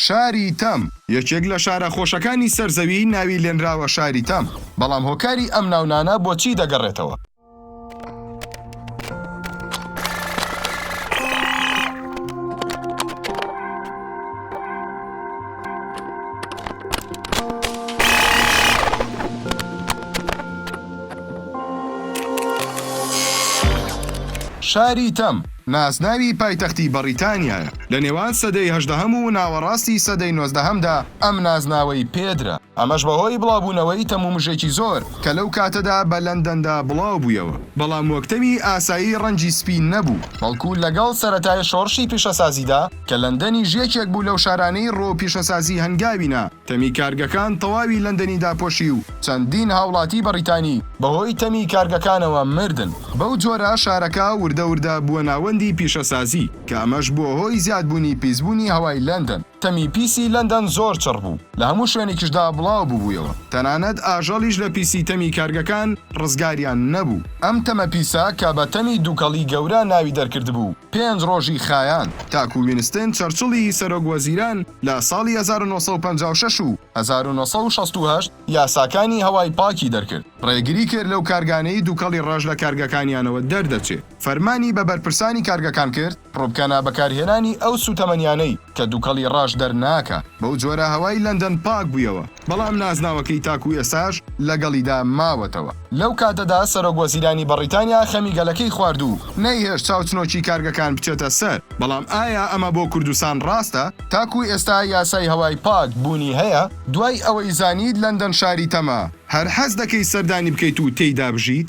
شاری تەم یەکێک لە شارە خۆشەکانی سەرزەوی ناوی لێنراوە شاری تەم، بەڵام هۆکاری ئەم ناونانە بۆچی دەگەڕێتەوە؟ شاری تەم ناسناوی پایتەختی بەریتانیایە. لە نێوان سەدەی هەژدەهەم و ناوەڕاستی سەدەی نۆزدەهەمدا ئەم نازناوەی پێدرا. ئەمەش بەهۆی بڵاوبوونەوەی تەمومژێکی زۆر کە لەو کاتەدا بە لەندەندا بڵاو بوویەوە، بەڵام وەکتەمی ئاسایی ڕەنجی سپین نەبوو، بەڵکو لەگەڵ سەرەتای شۆڕشی پیشەسازیدا کە لەندەنی ژێکێک بوو لەو شارانەی ڕۆ پیشەسازی هەنگاوینا، تەمی کارگەکان تەواوی لەندەنی داپۆشی و چەندین هاوڵاتی بەریتانی بەهۆی تەمی کارگەکانەوە مردن. بەو جۆرە شارەکە وردە وردە بووە ناوەندی پیشەسازی کە ئەمەش بووە هۆی زیادبوونی پیسبوونی هەوای لەندەن. تەمی پیسی لەندەن زۆر چڕ بوو، لە هەموو شوێنێکیشدا بڵاو بووبوویەوە، تەنانەت ئاژەڵیش لە پیسی تەمی کارگەکان ڕزگاریان نەبوو. ئەم تەمە پیسە کە بە تەمی دووکەڵی گەورە ناوی دەرکرد بوو 5 ڕۆژی خایان، تاکو وینستن چەرچڵی سەرۆکوەزیران لە ساڵی 1956 و 1968 یاساکانی هەوای پاکی دەرکرد، ڕێگری کرد لەو کارگانەی دووکەڵی ڕەش لە کارگەکانیانەوە دەردەچێت. فەرمانی بە بەرپرسانی کارگەکان کرد ڕووبکەنە بەکارهێنانی ئەو سوتەمەنیانەی کە دووکەڵی ڕەش دەرناکە. بەو جۆرە هەوای لەندەن پاک بوویەوە، بەڵام نازناوەکەی تاکو ئێساش لەگەڵیدا ماوەتەوە. لەو کاتەدا سەرۆکوەزیرانی بەریتانیا خەمیگەلەکەی خواردوو نەیهێشت چاوچنۆکی کارگەکان بچێتە سەر. بەڵام ئایا ئەمە بۆ کوردستان ڕاستە؟ تاکو ئێستا یاسای هەوای پاک بوونی هەیە، دوای ئەوەی زانیت لەندەن شاری تەمە، هەر حەز دەکەی سەردانی بکەیت و تێیدا بژیت؟